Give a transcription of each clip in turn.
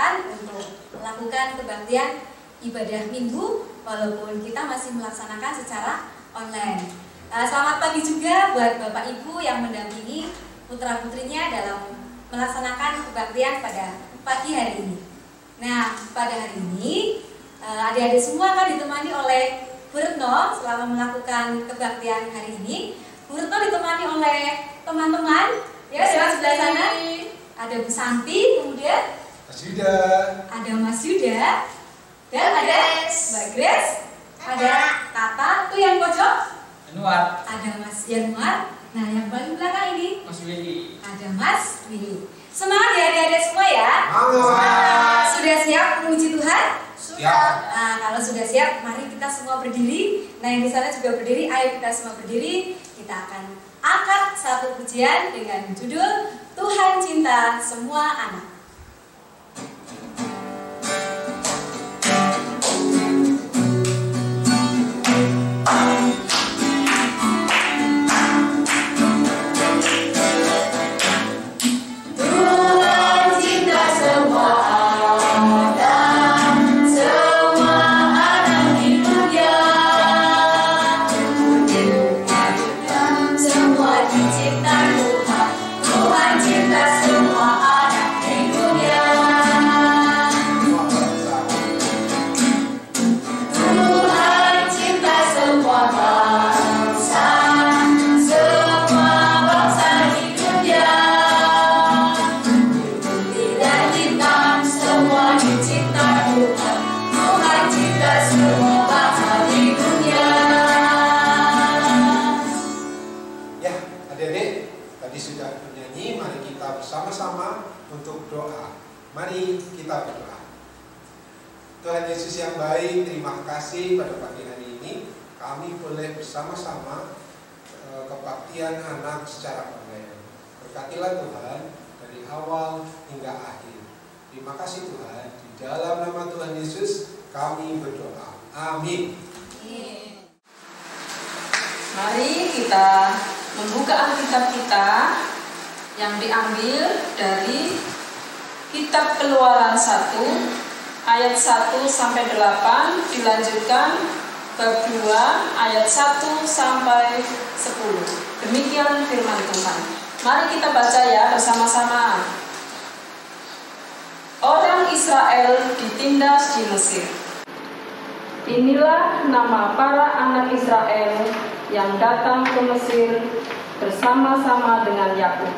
kesempatan untuk melakukan kebaktian ibadah minggu walaupun kita masih melaksanakan secara online. Selamat pagi juga buat Bapak Ibu yang mendampingi putra-putrinya dalam melaksanakan kebaktian pada pagi hari ini. Nah, pada hari ini adik-adik semua kan ditemani oleh Bu Retno selama melakukan kebaktian hari ini. Bu Retno ditemani oleh teman-teman ya, di sebelah sana. Ada Bu Santi, kemudian Mas Yuda, ada Mas Yuda, dan ada Mbak Grace, ada Tata, itu yang pojok Januar, ada Mas Januar. Nah, yang paling belakang ini Mas Willy, ada Mas Willy. Semangat ya adik-adik semua ya. Sudah siap memuji Tuhan? Sudah. Nah, kalau sudah siap, mari kita semua berdiri. Nah, yang di sana juga berdiri. Ayo kita semua berdiri. Kita akan angkat satu pujian dengan judul Tuhan Cinta Semua Anak. Mari kita berdoa. Tuhan Yesus yang baik, terima kasih pada pagi hari ini kami boleh bersama-sama kebaktian anak secara online. Berkatilah Tuhan dari awal hingga akhir. Terima kasih Tuhan. Di dalam nama Tuhan Yesus kami berdoa. Amin. Mari kita membuka Alkitab kita yang diambil dari Kitab Keluaran 1 ayat 1 sampai 8, dilanjutkan bab 2 ayat 1 sampai 10. Demikian firman Tuhan. Mari kita baca ya bersama-sama. Orang Israel ditindas di Mesir. Inilah nama para anak Israel yang datang ke Mesir bersama-sama dengan Yakub.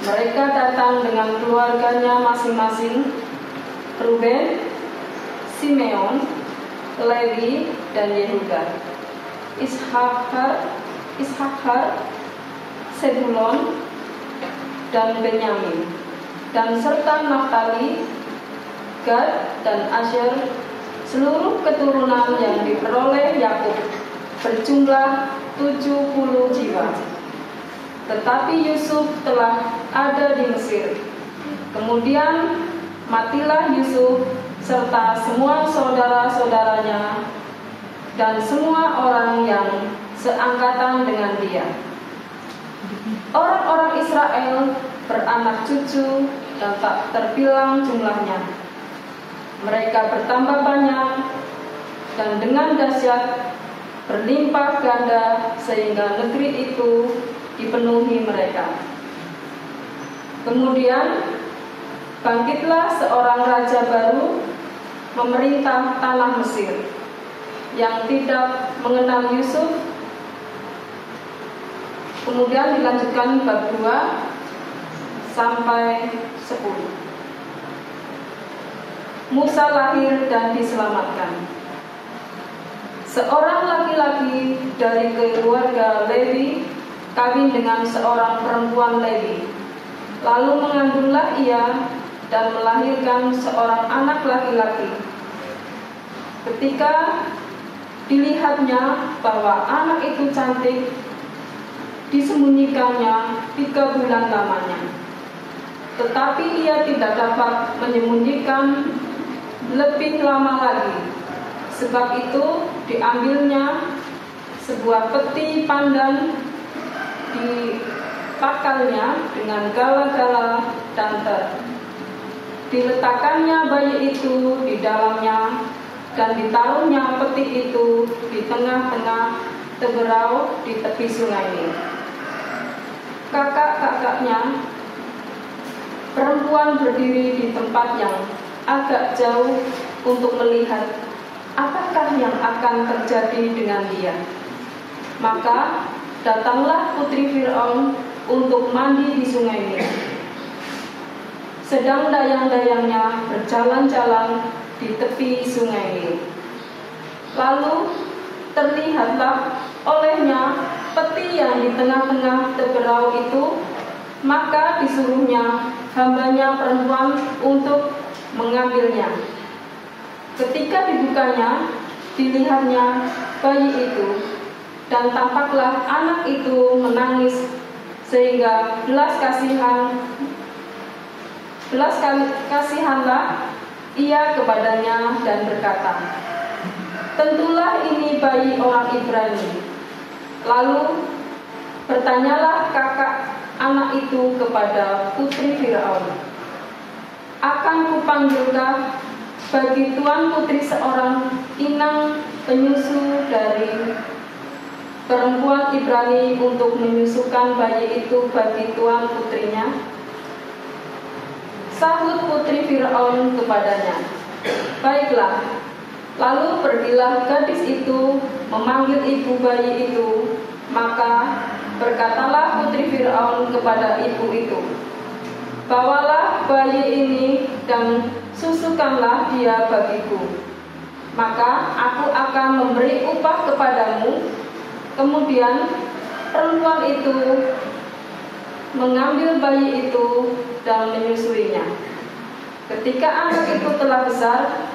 Mereka datang dengan keluarganya masing-masing, Ruben, Simeon, Lewi, dan Yehuda, Ishakar, Sebulon, dan Benyamin, dan serta Naftali, Gad, dan Asher, seluruh keturunan yang diperoleh Yakub berjumlah 70 jiwa. Tetapi Yusuf telah ada di Mesir. Kemudian matilah Yusuf serta semua saudara-saudaranya dan semua orang yang seangkatan dengan dia. Orang-orang Israel beranak cucu dan tak terbilang jumlahnya. Mereka bertambah banyak dan dengan dahsyat berlimpah ganda sehingga negeri itu dipenuhi mereka. Kemudian bangkitlah seorang raja baru memerintah tanah Mesir yang tidak mengenal Yusuf. Kemudian dilanjutkan bab 2 sampai 10. Musa lahir dan diselamatkan. Seorang laki-laki dari keluarga Lewi kawin dengan seorang perempuan Lewi. Lalu mengandunglah ia dan melahirkan seorang anak laki-laki. Ketika dilihatnya bahwa anak itu cantik, disembunyikannya 3 bulan lamanya. Tetapi ia tidak dapat menyembunyikan lebih lama lagi. Sebab itu diambilnya sebuah peti pandan, dipakalnya dengan gala-gala dan ter. Diletakkannya bayi itu di dalamnya, dan ditaruhnya peti itu di tengah-tengah teberau di tepi sungai Nil. Kakak-kakaknya perempuan berdiri di tempat yang agak jauh untuk melihat apakah yang akan terjadi dengan dia. Maka datanglah putri Firaun untuk mandi di sungai Nil. Sedang dayang-dayangnya berjalan-jalan di tepi sungai Nil. Lalu terlihatlah olehnya peti yang di tengah-tengah teberau itu, maka disuruhnya hambanya perempuan untuk mengambilnya. Ketika dibukanya, dilihatnya bayi itu, dan tampaklah anak itu menangis, sehingga belas kasihanlah ia kepadanya dan berkata, "Tentulah ini bayi orang Ibrani." Lalu bertanyalah kakak anak itu kepada putri Firaun, "Akan kupanggilkah bagi tuan putri seorang inang penyusu dari perempuan Ibrani untuk menyusukan bayi itu bagi tuan putrinya?" Sahut putri Firaun kepadanya, "Baiklah." Lalu pergilah gadis itu memanggil ibu bayi itu. Maka berkatalah putri Firaun kepada ibu itu, "Bawalah bayi ini dan susukanlah dia bagiku. Maka aku akan memberi upah kepadamu." Kemudian perempuan itu mengambil bayi itu dan menyusuinya. Ketika anak itu telah besar,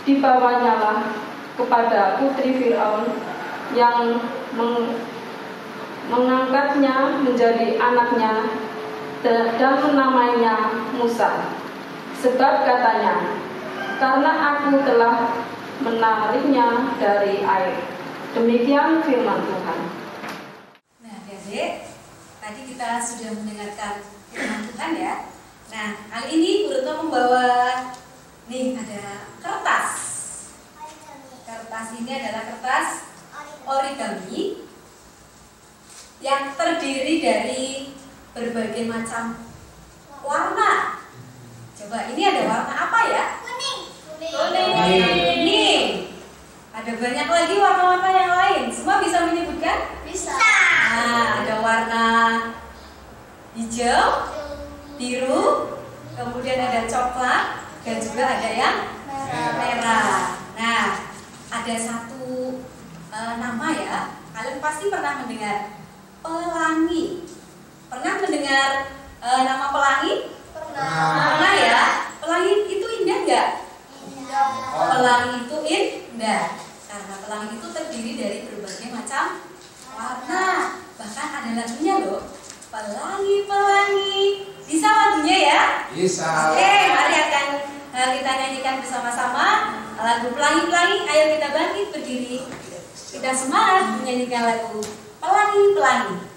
dibawanyalah kepada putri Firaun yang mengangkatnya menjadi anaknya dan menamainya Musa. Sebab katanya, "Karena aku telah menariknya dari air." Demikian firman Tuhan. Nah, adik-adik, tadi kita sudah mendengarkan firman Tuhan ya. Nah, kali ini Bu Retno membawa ada kertas. Kertas ini adalah kertas origami yang terdiri dari berbagai macam warna. Coba, ini ada warna apa ya? Kuning. Ada banyak lagi warna-warna yang lain. Semua bisa menyebutkan? Bisa. Nah, ada warna hijau, biru, kemudian ada coklat, dan juga ada yang merah. Nah, ada satu nama ya. Kalian pasti pernah mendengar pelangi. Pernah mendengar nama pelangi? Pernah ya. Pelangi itu indah nggak? Indah. Pelangi itu indah karena pelangi itu terdiri dari berbagai macam warna. Bahkan ada lagunya loh. Pelangi-pelangi. Bisa lagunya ya? Bisa. Oke, mari akan kita nyanyikan bersama-sama lagu Pelangi-Pelangi. Ayo kita bangkit berdiri. Kita semangat menyanyikan lagu Pelangi-Pelangi.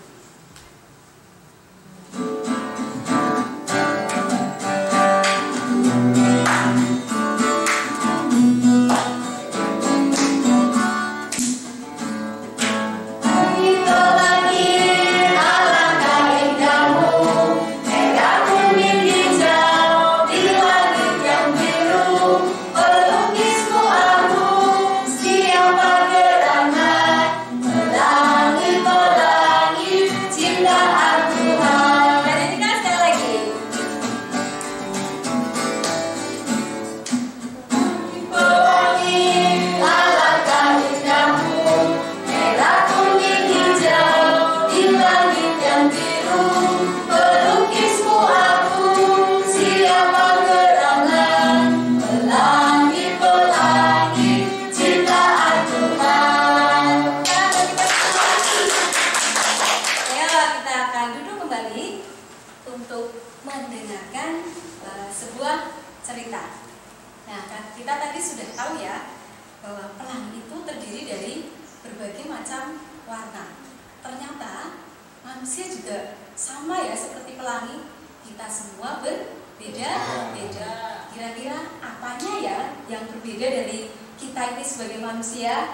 Manusia juga sama ya seperti pelangi, kita semua berbeda-beda. kira-kira apanya ya yang berbeda dari kita ini sebagai manusia,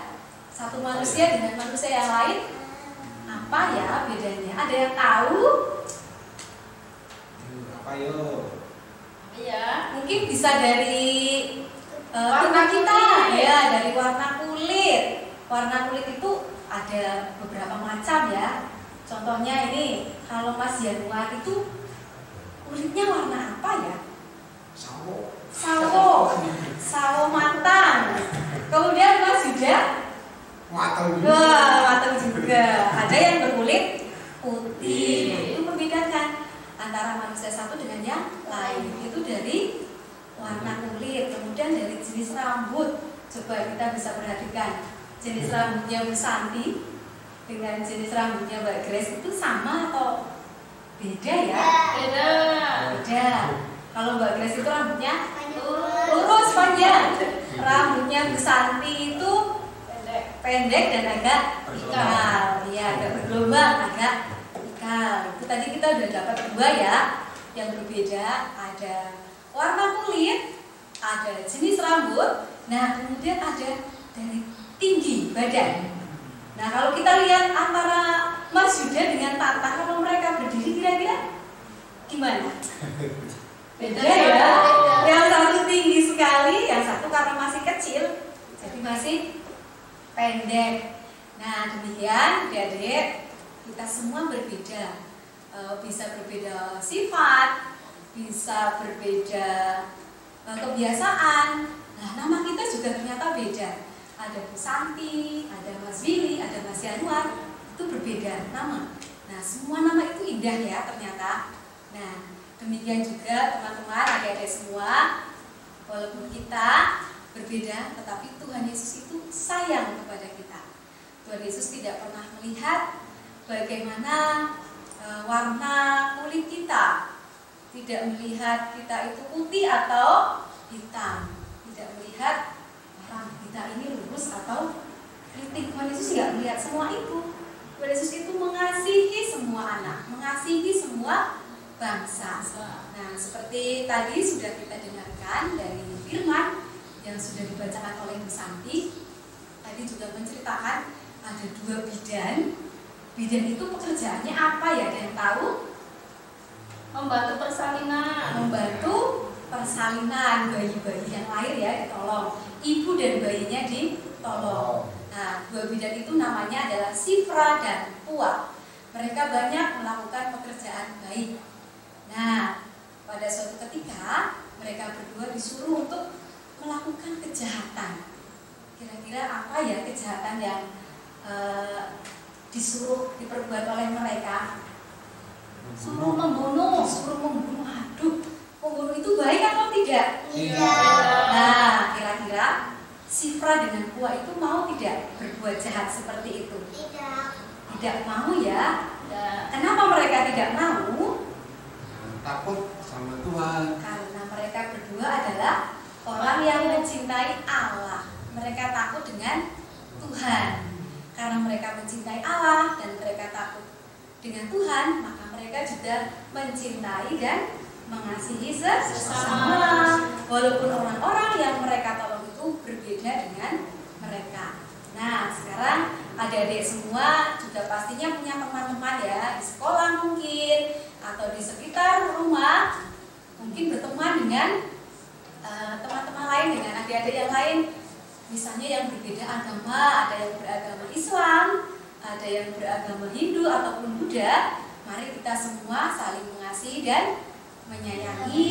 satu manusia dengan manusia yang lain? Apa ya bedanya? Ada yang tahu? Apa yo? Ya, mungkin bisa dari warna kita, ya, dari warna kulit. Warna kulit itu ada beberapa macam ya. Contohnya ini, kalau Mas Januar itu kulitnya warna apa ya? Sawo matang. Kemudian Mas Yuda Matang. wah, matang juga. Ada yang berkulit putih. Itu membedakan antara manusia satu dengan yang lain. Itu dari warna kulit. Kemudian dari jenis rambut. Coba kita bisa perhatikan jenis rambutnya Bu Santi dengan jenis rambutnya Mbak Grace itu sama atau beda ya? Beda. Kalau Mbak Grace itu rambutnya lurus panjang. Rambutnya Bu Santi itu pendek dan agak ikal. Iya, agak bergelombang, agak ikal. Itu tadi kita udah dapat dua ya yang berbeda. Ada warna kulit, ada jenis rambut. Nah, kemudian ada dari tinggi badan. Nah, kalau kita lihat antara Mas Yuda dengan Tata, kalau mereka berdiri kira-kira gimana? Beda ya. Yang satu tinggi sekali, yang satu karena masih kecil, jadi masih pendek. Nah, demikian adik-adik, kita semua berbeda. Bisa berbeda sifat, bisa berbeda kebiasaan. Nah, nama kita juga ternyata beda. Ada Bu Santi, ada Mas Billy, ada Mas Januar, itu berbeda nama. Nah, semua nama itu indah ya ternyata. Nah, demikian juga teman-teman, adik-adik semua, walaupun kita berbeda, tetapi Tuhan Yesus itu sayang kepada kita. Tuhan Yesus tidak pernah melihat bagaimana warna kulit kita, tidak melihat kita itu putih atau hitam, tidak melihat orang kita ini lurus atau keriting. Tuhan Yesus tidak melihat semua itu. Tuhan Yesus itu mengasihi semua anak, mengasihi semua bangsa. Nah, seperti tadi sudah kita dengarkan dari firman yang sudah dibacakan oleh Bu Santi, tadi juga menceritakan ada dua bidan. Bidan itu pekerjaannya apa ya? Ada yang tahu? Membantu persalinan. Membantu persalinan bayi-bayi yang lahir ya ditolong. Ibu dan bayinya ditolong. Nah, dua bidan itu namanya adalah Sifra dan Pua. Mereka banyak melakukan pekerjaan baik. Nah, pada suatu ketika mereka berdua disuruh untuk melakukan kejahatan. Kira-kira apa ya kejahatan yang disuruh diperbuat oleh mereka? Suruh membunuh. Aduh, membunuh itu baik atau tidak? Iya. Nah, kira-kira Sifra dengan Pua itu mau tidak berbuat jahat seperti itu? Tidak mau ya. Kenapa mereka tidak mau? Takut sama Tuhan. Karena mereka berdua adalah orang yang mencintai Allah. Mereka takut dengan Tuhan. Karena mereka mencintai Allah dan mereka takut dengan Tuhan, maka mereka juga mencintai dan mengasihi sesama. Walaupun orang-orang yang mereka tolong itu berbeda dengan mereka. Nah, sekarang adik-adik semua juga pastinya punya teman-teman ya, di sekolah mungkin atau di sekitar rumah, mungkin berteman dengan teman-teman lain, dengan adik-adik yang lain, misalnya yang berbeda agama, ada yang beragama Islam, ada yang beragama Hindu ataupun Buddha. Mari kita semua saling mengasihi dan menyayangi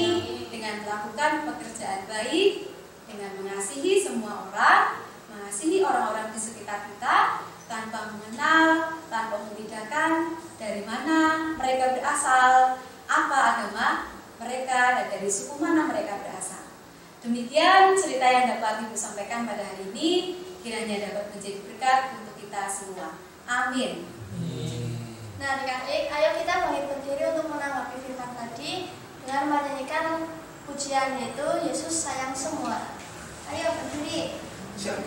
dengan melakukan pekerjaan baik, dengan mengasihi semua orang, mengasihi orang-orang di sekitar kita, tanpa mengenal, tanpa membedakan dari mana mereka berasal, apa agama mereka, dan dari suku mana mereka berasal. Demikian cerita yang dapat Ibu sampaikan pada hari ini, kiranya dapat menjadi berkat untuk kita semua. Amin. Nah, adik-adik, ayo kita bangkit berdiri untuk menanggapi firman tadi dengan menyanyikan pujian, yaitu Yesus sayang semua. Ayo berdiri. Siap.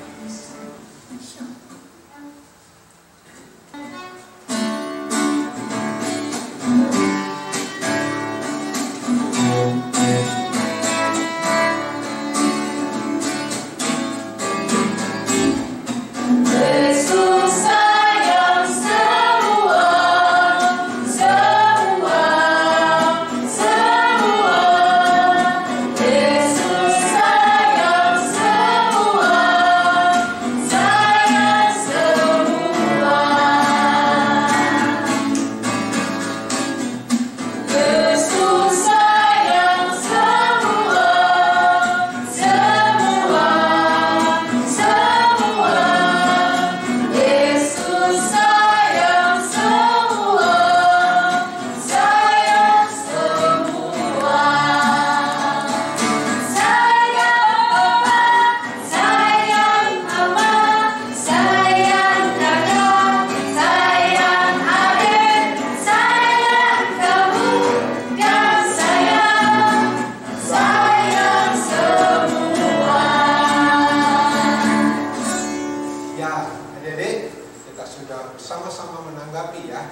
Adik-adik, kita sudah bersama-sama menanggapi ya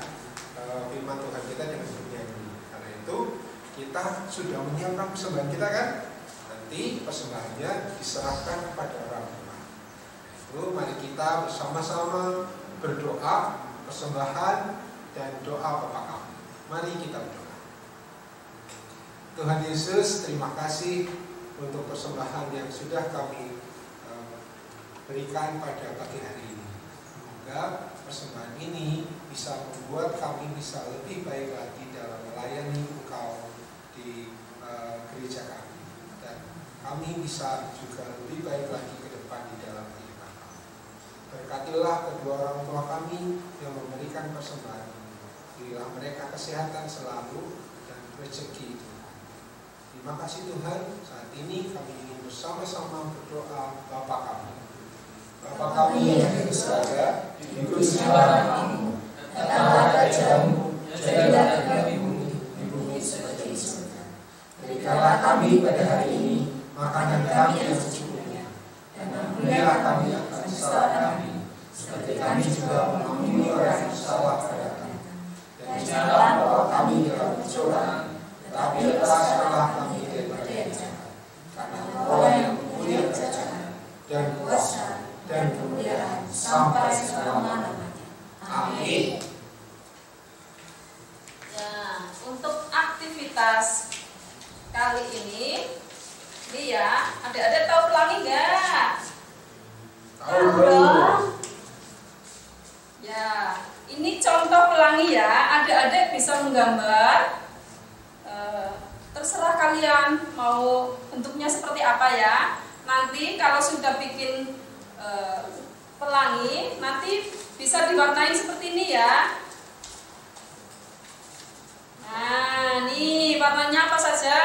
firman Tuhan kita dengan bernyanyi. Karena itu kita sudah menyiapkan persembahan kita kan. Nanti persembahannya diserahkan kepada orang tua. Lalu mari kita bersama-sama berdoa persembahan dan doa Bapa kami. Mari kita berdoa. Tuhan Yesus, terima kasih untuk persembahan yang sudah kami berikan pada pagi hari ini. Semoga persembahan ini bisa membuat kami bisa lebih baik lagi dalam melayani Engkau di gereja kami, dan kami bisa juga lebih baik lagi ke depan di dalam kehidupan kami. Berkatilah kedua orang tua kami yang memberikan persembahan ini. Berilah mereka kesehatan selalu dan rezeki Tuhan. Terima kasih Tuhan. Saat ini kami ingin bersama-sama berdoa Bapa kami. Bapa kami yang di surga, dikuduskanlah namamu, datanglah kerajaanmu, jadilah kehendakmu di bumi seperti di surga. Berikanlah kami pada hari ini makanan kami yang secukupnya, dan ampunilah kami atas kesalahan kami, seperti kami juga mengampuni orang yang bersalah kepada kami. Dan janganlah bawa kami dalam pencobaan, tetapi lepaskanlah kami daripada yang jahat. Karena Engkau yang mempunyai kerajaan dan kuasa dan kemuliaan sampai selama-lamanya. Amin. Ya, untuk aktivitas kali ini ya, adik-adik tahu pelangi nggak? Tahu dong. Ya, ini contoh pelangi ya. Adik-adik bisa menggambar. Terserah kalian mau bentuknya seperti apa ya. Nanti kalau sudah bikin pelangi, nanti bisa diwarnai seperti ini ya. Nah, nih warnanya apa saja?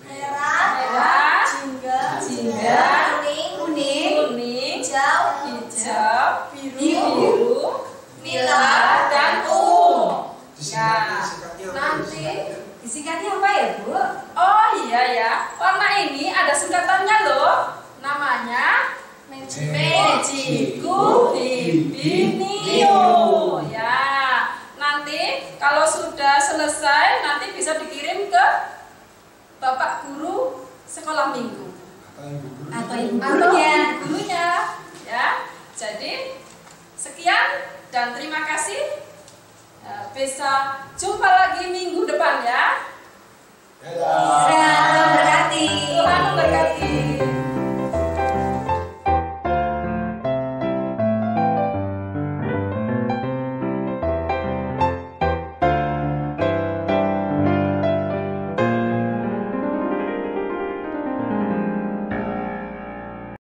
Merah, jingga, kuning, hijau, biru, nila, dan ungu. Ya. Nanti disingkatnya apa ya Bu? Oh iya ya, warna ini ada singkatannya loh. Namanya Mejiku Hibinio. Ya, nanti kalau sudah selesai nanti bisa dikirim ke Bapak Guru sekolah minggu Atau ibu gurunya. Ya, jadi sekian dan terima kasih. Bisa jumpa lagi minggu